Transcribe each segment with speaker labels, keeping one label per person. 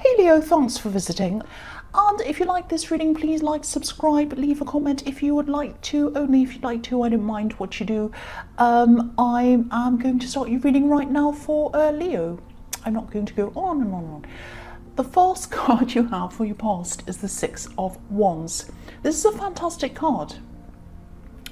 Speaker 1: Hey Leo, thanks for visiting. And if you like this reading, please like, subscribe, leave a comment if you would like to. Only if you'd like to, I don't mind what you do. I am going to start your reading right now for Leo. I'm not going to go on and on and on. The first card you have for your past is the Six of Wands. This is a fantastic card.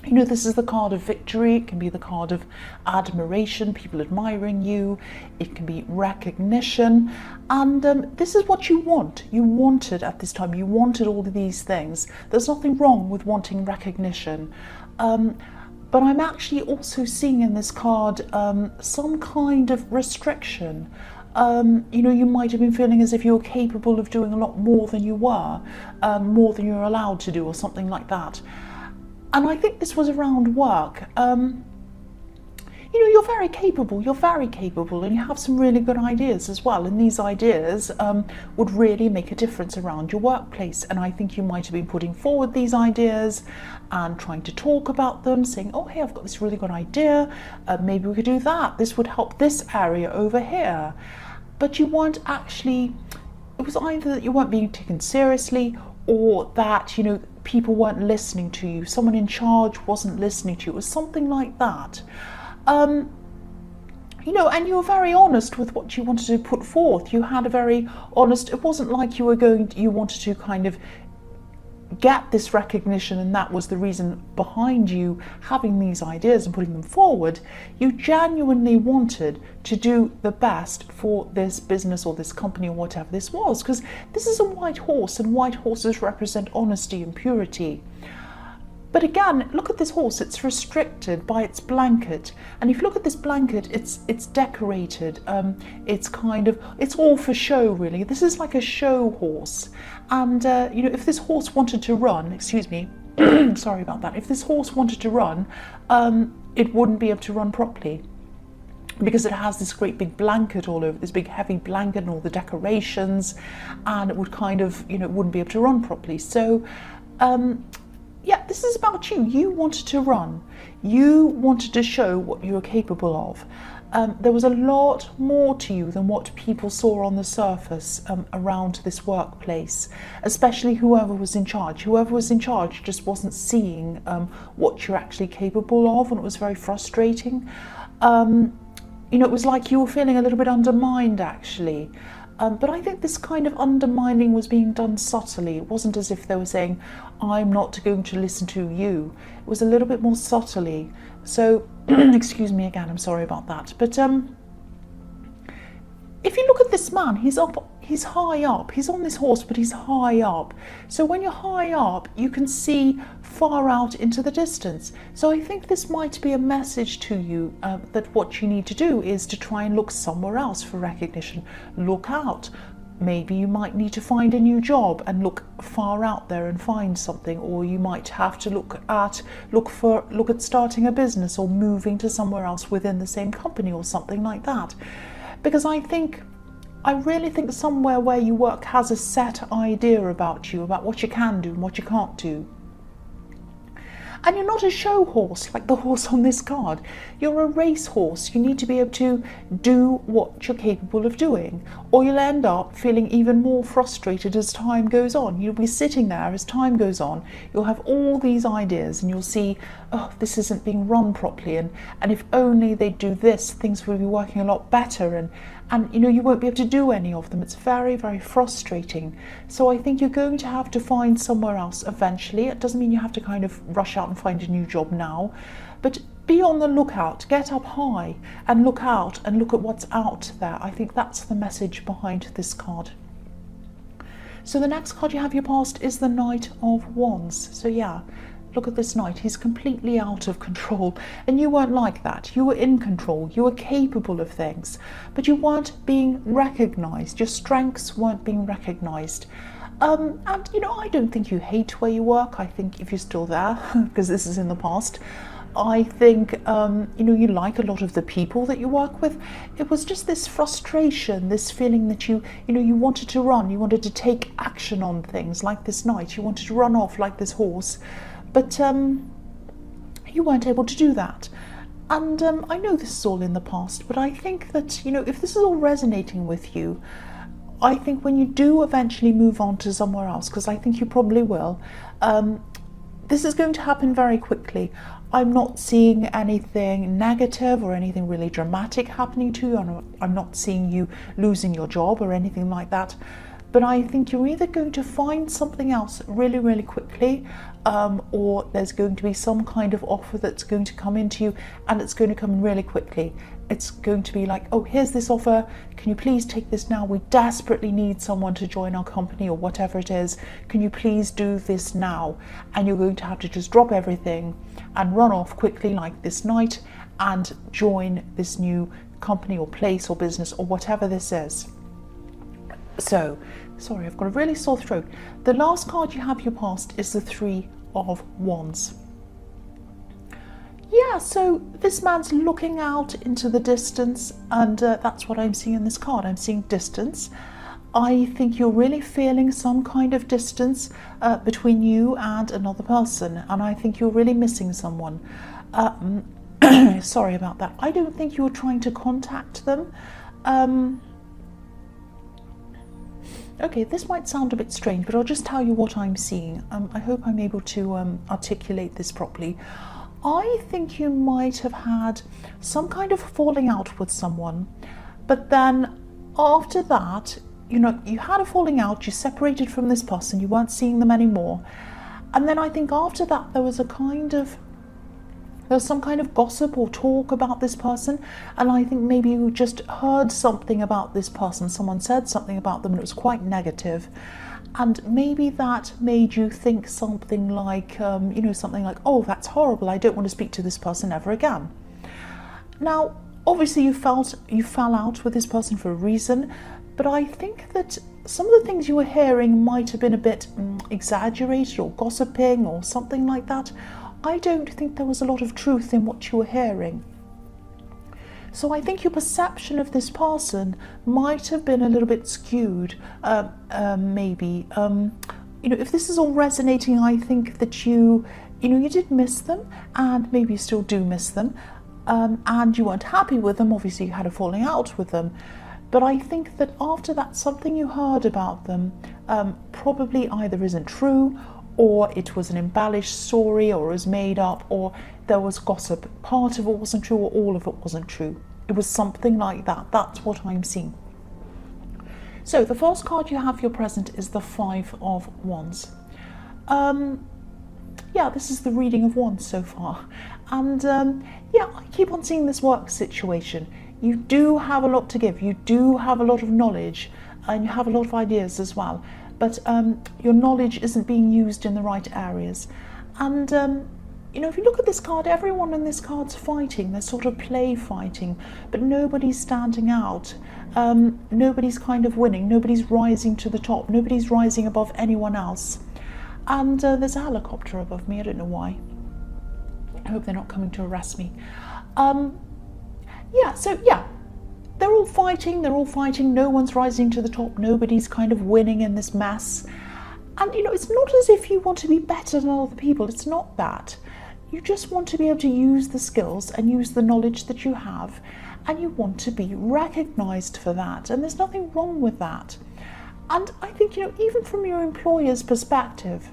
Speaker 1: You know, this is the card of victory. It can be the card of admiration, people admiring you. It can be recognition. And this is what you want. You wanted at this time. You wanted all of these things. There's nothing wrong with wanting recognition. But I'm actually also seeing in this card some kind of restriction. You know, you might have been feeling as if you were capable of doing a lot more than you were, more than you're allowed to do, or something like that. And I think this was around work. You know, you're very capable, and you have some really good ideas as well. And these ideas would really make a difference around your workplace. And I think you might have been putting forward these ideas and trying to talk about them, saying, oh, hey, I've got this really good idea. Maybe we could do that. This would help this area over here. But you weren't actually, it was either that you weren't being taken seriously, or that, you know, people weren't listening to you. Someone in charge wasn't listening to you. It was something like that. You know, and you were very honest with what you wanted to put forth. You had a very honest, it wasn't like you wanted to kind of get this recognition and that was the reason behind you having these ideas and putting them forward. You genuinely wanted to do the best for this business or this company or whatever this was, because this is a white horse, and white horses represent honesty and purity. But again, look at this horse. It's restricted by its blanket, and if you look at this blanket, it's decorated. It's all for show, really. This is like a show horse, and you know, if this horse wanted to run, excuse me, sorry about that. If this horse wanted to run, it wouldn't be able to run properly, because it has this great big blanket all over, this big heavy blanket and all the decorations, and it would kind of, you know, it wouldn't be able to run properly. So yeah, this is about you. You wanted to run. You wanted to show what you were capable of. There was a lot more to you than what people saw on the surface around this workplace, especially whoever was in charge. Whoever was in charge just wasn't seeing what you're actually capable of, and it was very frustrating. You know, it was like you were feeling a little bit undermined, actually. But I think this kind of undermining was being done subtly. It wasn't as if they were saying, I'm not going to listen to you. It was a little bit more subtly. So, excuse me again, I'm sorry about that. But if you look at this man, he's high up. He's on this horse, but he's high up. So when you're high up, you can see far out into the distance. So I think this might be a message to you that what you need to do is to try and look somewhere else for recognition. Look out. Maybe you might need to find a new job and look far out there and find something, or you might have to look at starting a business or moving to somewhere else within the same company or something like that. Because I really think somewhere where you work has a set idea about you, about what you can do and what you can't do. And you're not a show horse like the horse on this card. You're a race horse. You need to be able to do what you're capable of doing, or you'll end up feeling even more frustrated as time goes on. You'll be sitting there as time goes on. You'll have all these ideas and you'll see, oh, this isn't being run properly, and if only they'd do this, things would be working a lot better, and you know, you won't be able to do any of them. It's very, very frustrating. So I think you're going to have to find somewhere else eventually. It doesn't mean you have to kind of rush out and find a new job now, but be on the lookout. Get up high and look out and look at what's out there. I think that's the message behind this card. So the next card you have your past is the Knight of Wands. So yeah, look at this knight. He's completely out of control, and you weren't like that. You were in control. You were capable of things, but you weren't being recognized. Your strengths weren't being recognized. And you know, I don't think you hate where you work. I think if you're still there, because this is in the past, I think you know, you like a lot of the people that you work with. It was just this frustration, this feeling that you know, you wanted to run, you wanted to take action on things like this knight. You wanted to run off like this horse, but you weren't able to do that. And I know this is all in the past, but I think that, you know, if this is all resonating with you, I think when you do eventually move on to somewhere else, because I think you probably will, this is going to happen very quickly. I'm not seeing anything negative or anything really dramatic happening to you. I'm not seeing you losing your job or anything like that. But I think you're either going to find something else really, really quickly, or there's going to be some kind of offer that's going to come into you, and it's going to come in really quickly. It's going to be like, oh, here's this offer. Can you please take this now? We desperately need someone to join our company, or whatever it is. Can you please do this now? And you're going to have to just drop everything and run off quickly like this night and join this new company or place or business or whatever this is. So, sorry, I've got a really sore throat. The last card you have your past is the Three of Wands. Yeah, so this man's looking out into the distance, and that's what I'm seeing in this card. I'm seeing distance. I think you're really feeling some kind of distance between you and another person, and I think you're really missing someone. Sorry about that. I don't think you're trying to contact them. Okay, this might sound a bit strange, but I'll just tell you what I'm seeing. I hope I'm able to articulate this properly. I think you might have had some kind of falling out with someone, but then after that, you know, you had a falling out, you separated from this person, you weren't seeing them anymore. And then I think after that, there was some kind of gossip or talk about this person, and I think maybe you just heard something about this person. Someone said something about them and it was quite negative, and maybe that made you think something like, something like, oh, that's horrible, I don't want to speak to this person ever again. Now, obviously you fell out with this person for a reason, but I think that some of the things you were hearing might have been a bit exaggerated or gossiping or something like that. I don't think there was a lot of truth in what you were hearing. So I think your perception of this person might have been a little bit skewed, maybe. If this is all resonating, I think that you did miss them, and maybe you still do miss them, and you weren't happy with them. Obviously, you had a falling out with them. But I think that after that, something you heard about them probably either isn't true, or it was an embellished story, or it was made up, or there was gossip. Part of it wasn't true, or all of it wasn't true. It was something like that. That's what I'm seeing. So the first card you have for your present is the Five of Wands. This is the reading of wands so far. And I keep on seeing this work situation. You do have a lot to give. You do have a lot of knowledge, and you have a lot of ideas as well. But your knowledge isn't being used in the right areas. And, if you look at this card, everyone in this card's fighting. They're sort of play fighting, but nobody's standing out. Nobody's kind of winning. Nobody's rising to the top. Nobody's rising above anyone else. And there's a helicopter above me. I don't know why. I hope they're not coming to arrest me. They're all fighting, no one's rising to the top, nobody's kind of winning in this mess. And it's not as if you want to be better than other people, it's not that. You just want to be able to use the skills and use the knowledge that you have, and you want to be recognised for that, and there's nothing wrong with that. And I think, even from your employer's perspective,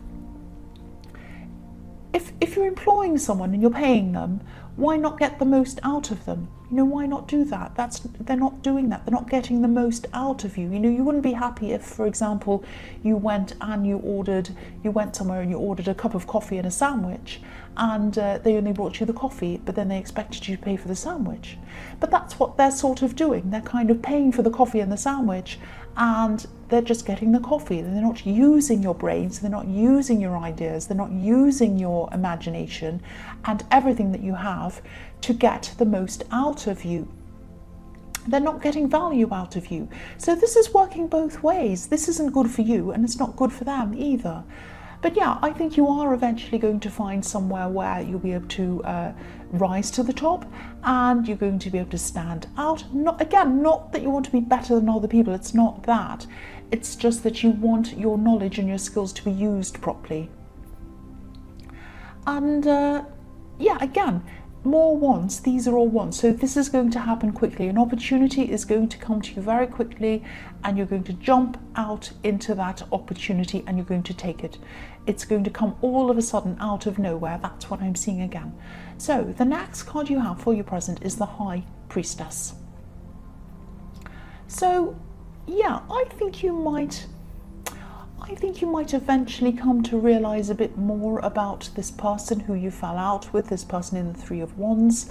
Speaker 1: if you're employing someone and you're paying them, why not get the most out of them? Why not do that? They're not doing that. They're not getting the most out of you. You wouldn't be happy if, for example, you went somewhere and you ordered a cup of coffee and a sandwich, and they only brought you the coffee, but then they expected you to pay for the sandwich. But that's what they're sort of doing. They're kind of paying for the coffee and the sandwich, and they're just getting the coffee. They're not using your brains, they're not using your ideas, they're not using your imagination and everything that you have to get the most out of you. They're not getting value out of you. So this is working both ways. This isn't good for you, and it's not good for them either. But I think you are eventually going to find somewhere where you'll be able to rise to the top, and you're going to be able to stand out. Not that you want to be better than other people, it's not that. It's just that you want your knowledge and your skills to be used properly. And more wands, these are all wands. So this is going to happen quickly. An opportunity is going to come to you very quickly, and you're going to jump out into that opportunity and you're going to take it. It's going to come all of a sudden out of nowhere. That's what I'm seeing again. So the next card you have for your present is the High Priestess. So yeah, I think you might eventually come to realize a bit more about this person who you fell out with, this person in the Three of Wands.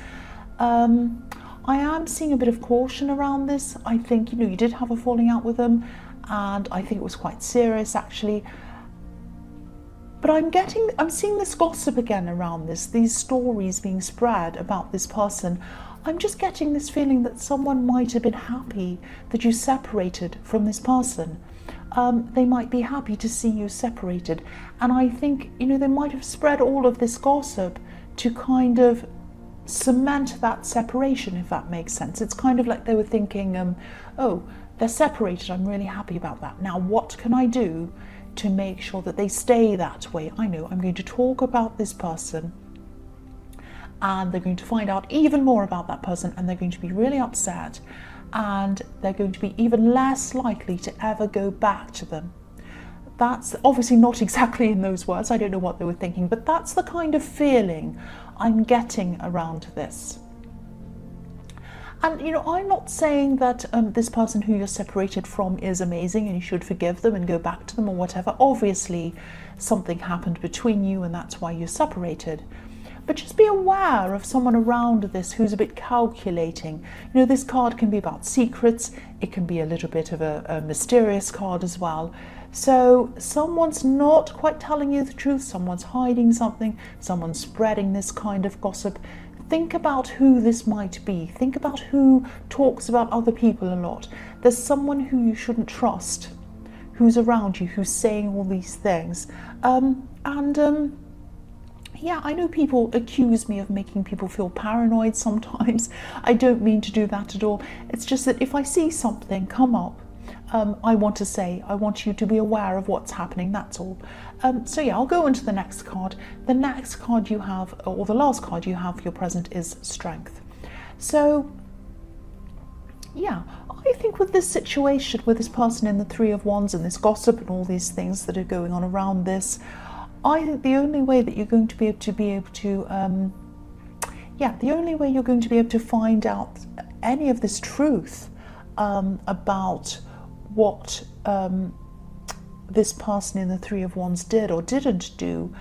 Speaker 1: I am seeing a bit of caution around this. I think, you did have a falling out with them, and I think it was quite serious actually. But I'm seeing this gossip again around this, these stories being spread about this person. I'm just getting this feeling that someone might have been happy that you separated from this person. They might be happy to see you separated. And I think, they might have spread all of this gossip to kind of cement that separation, if that makes sense. It's kind of like they were thinking, oh, they're separated, I'm really happy about that. Now, what can I do to make sure that they stay that way? I know I'm going to talk about this person, and they're going to find out even more about that person, and they're going to be really upset, and they're going to be even less likely to ever go back to them. That's obviously not exactly in those words. I don't know what they were thinking, but that's the kind of feeling I'm getting around this. And, I'm not saying that this person who you're separated from is amazing and you should forgive them and go back to them or whatever. Obviously, something happened between you and that's why you're separated. But just be aware of someone around this who's a bit calculating. This card can be about secrets. It can be a little bit of a mysterious card as well. So someone's not quite telling you the truth. Someone's hiding something. Someone's spreading this kind of gossip. Think about who this might be. Think about who talks about other people a lot. There's someone who you shouldn't trust, who's around you, who's saying all these things. Yeah, I know people accuse me of making people feel paranoid sometimes. I don't mean to do that at all. It's just that if I see something come up, I want you to be aware of what's happening, that's all. So yeah, I'll go into the next card. The next card you have, or the last card you have for your present, is Strength. So yeah, I think with this situation, with this person in the Three of Wands and this gossip and all these things that are going on around this, I think the only way that you're going to be able to the only way you're going to be able to find out any of this truth about what this person in the Three of Wands did or didn't do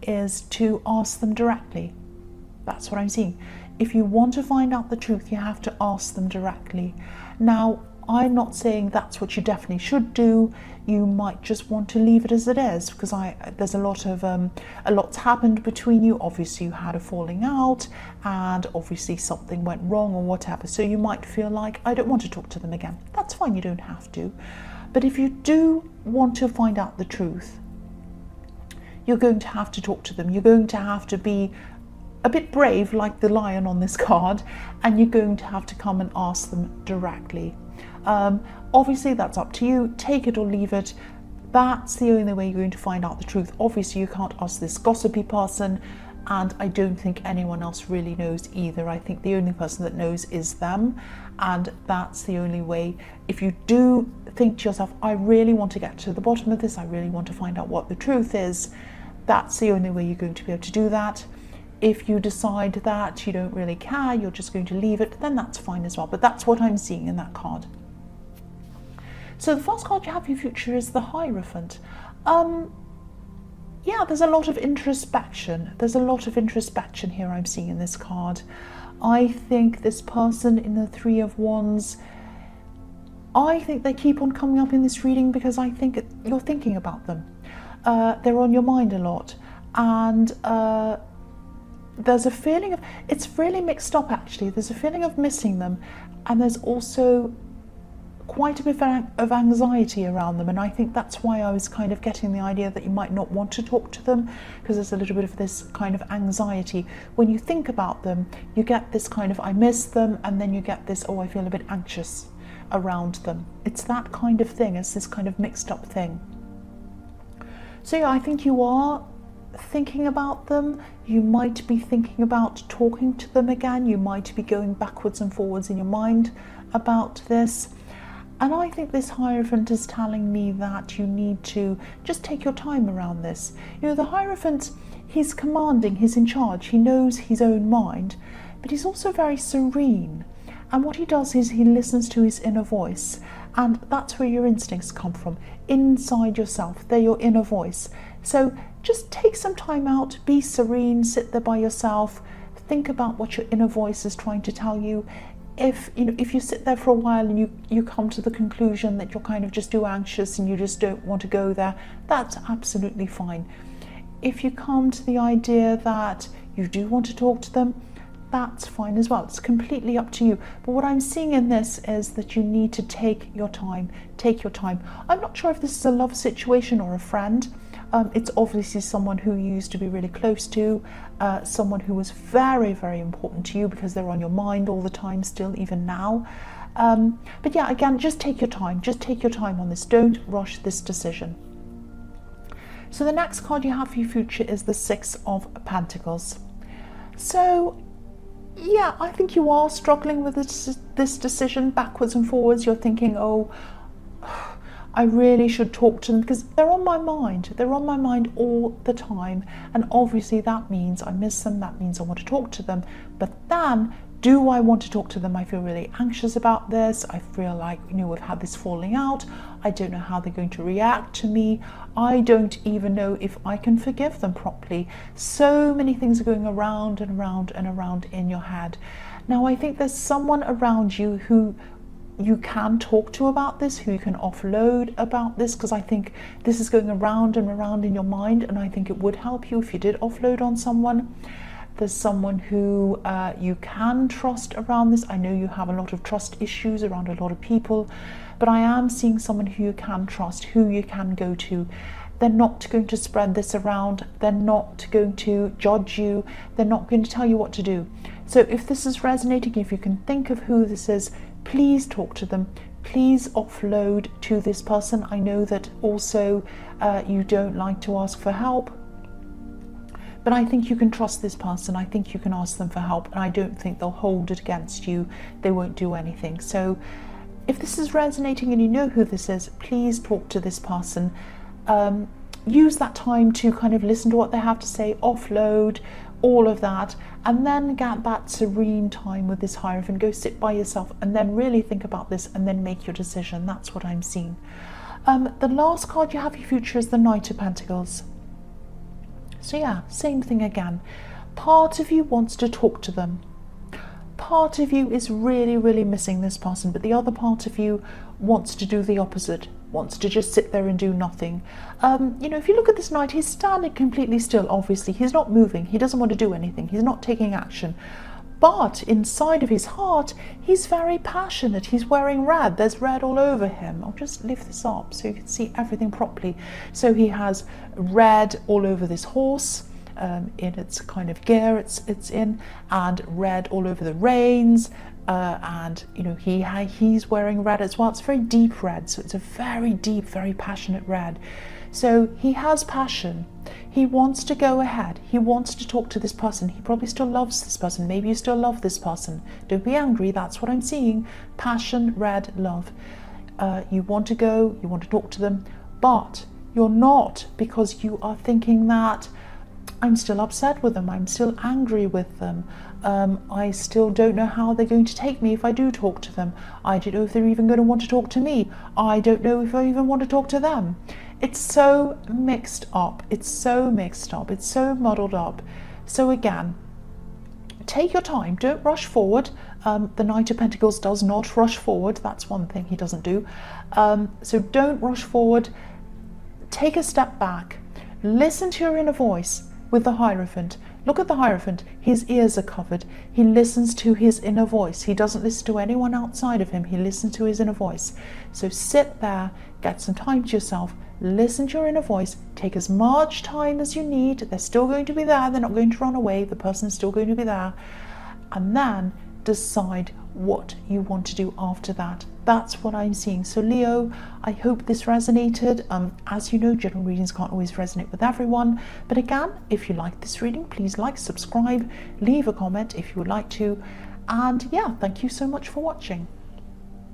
Speaker 1: is to ask them directly. That's what I'm seeing. If you want to find out the truth, you have to ask them directly. Now, I'm not saying that's what you definitely should do. You might just want to leave it as it is, because there's a lot's happened between you. Obviously, you had a falling out, and obviously something went wrong or whatever. So you might feel like, I don't want to talk to them again. That's fine. You don't have to. But if you do want to find out the truth, you're going to have to talk to them. You're going to have to be a bit brave, like the lion on this card, and you're going to have to come and ask them directly. Obviously that's up to you. Take it or leave it. That's the only way you're going to find out the truth. Obviously you can't ask this gossipy person, and I don't think anyone else really knows either. I think the only person that knows is them, and that's the only way. If you do think to yourself, I really want to get to the bottom of this, I really want to find out what the truth is, that's the only way you're going to be able to do that. If you decide that you don't really care, you're just going to leave it, then that's fine as well. But that's what I'm seeing in that card. So the first card you have for your future is the Hierophant. Yeah, there's a lot of introspection. There's a lot of introspection here I'm seeing in this card. I think this person in the Three of Wands, I think they keep on coming up in this reading because I think you're thinking about them. They're on your mind a lot. And there's a feeling of, it's really mixed up actually. There's a feeling of missing them, and there's also quite a bit of anxiety around them, and I think that's why I was kind of getting the idea that you might not want to talk to them, because there's a little bit of this kind of anxiety. When you think about them, you get this kind of, I miss them, and then you get this, oh, I feel a bit anxious around them. It's that kind of thing. It's this kind of mixed up thing. So yeah, I think you are thinking about them. You might be thinking about talking to them again. You might be going backwards and forwards in your mind about this. And I think this Hierophant is telling me that you need to just take your time around this. You know, the Hierophant, he's commanding, he's in charge, he knows his own mind, but he's also very serene. And what he does is he listens to his inner voice. And that's where your instincts come from, inside yourself. They're your inner voice. So just take some time out, be serene, sit there by yourself, think about what your inner voice is trying to tell you. If you sit there for a while and you come to the conclusion that you're kind of just too anxious and you just don't want to go there, that's absolutely fine. If you come to the idea that you do want to talk to them, that's fine as well. It's completely up to you. But what I'm seeing in this is that you need to take your time. Take your time. I'm not sure if this is a love situation or a friend. It's obviously someone who you used to be really close to, someone who was very, very important to you because they're on your mind all the time still, even now. But yeah, again, just take your time. Just take your time on this. Don't rush this decision. So the next card you have for your future is the Six of Pentacles. So yeah, I think you are struggling with this decision backwards and forwards. You're thinking, oh, I really should talk to them because they're on my mind. They're on my mind all the time. And obviously that means I miss them. That means I want to talk to them. But then, do I want to talk to them? I feel really anxious about this. I feel like, we've had this falling out. I don't know how they're going to react to me. I don't even know if I can forgive them properly. So many things are going around and around and around in your head. Now, I think there's someone around you who you can talk to about this, who you can offload about this, because I think this is going around and around in your mind, and I think it would help you if you did offload on someone. There's someone who you can trust around this. I know you have a lot of trust issues around a lot of people, but I am seeing someone who you can trust, who you can go to. They're not going to spread this around. They're not going to judge you. They're not going to tell you what to do. So if this is resonating, if you can think of who this is, please talk to them. Please offload to this person. I know that also you don't like to ask for help, but I think you can trust this person. I think you can ask them for help, and I don't think they'll hold it against you. They won't do anything. So if this is resonating and you know who this is, please talk to this person. Use that time to kind of listen to what they have to say, offload, all of that, and then get that serene time with this Hierophant. Go sit by yourself and then really think about this and then make your decision. That's what I'm seeing. The last card you have for your future is the Knight of Pentacles. So yeah, same thing again. Part of you wants to talk to them. Part of you is really, really missing this person, but the other part of you wants to do the opposite, wants to just sit there and do nothing. If you look at this Knight, he's standing completely still, obviously. He's not moving. He doesn't want to do anything. He's not taking action. But inside of his heart, he's very passionate. He's wearing red. There's red all over him. I'll just lift this up so you can see everything properly. So he has red all over this horse, in its kind of gear it's in, and red all over the reins, and he's wearing red as well. It's very deep red, so it's a very deep, very passionate red. So he has passion. He wants to go ahead. He wants to talk to this person. He probably still loves this person. Maybe you still love this person. Don't be angry. That's what I'm seeing. Passion, red, love. You want to go. You want to talk to them. But you're not, because you are thinking that I'm still upset with them. I'm still angry with them. I still don't know how they're going to take me if I do talk to them. I don't know if they're even going to want to talk to me. I don't know if I even want to talk to them. It's so mixed up. It's so mixed up. It's so muddled up. So again, take your time. Don't rush forward. The Knight of Pentacles does not rush forward. That's one thing he doesn't do. So don't rush forward. Take a step back. Listen to your inner voice with the Hierophant. Look at the Hierophant. His ears are covered. He listens to his inner voice. He doesn't listen to anyone outside of him. He listens to his inner voice. So sit there, get some time to yourself, listen to your inner voice, take as much time as you need. They're still going to be there. They're not going to run away. The person's still going to be there. And then decide what you want to do after that. That's what I'm seeing. So Leo, I hope this resonated. As you know, general readings can't always resonate with everyone, but again, if you like this reading, please like, subscribe, leave a comment if you would like to, and yeah, thank you so much for watching.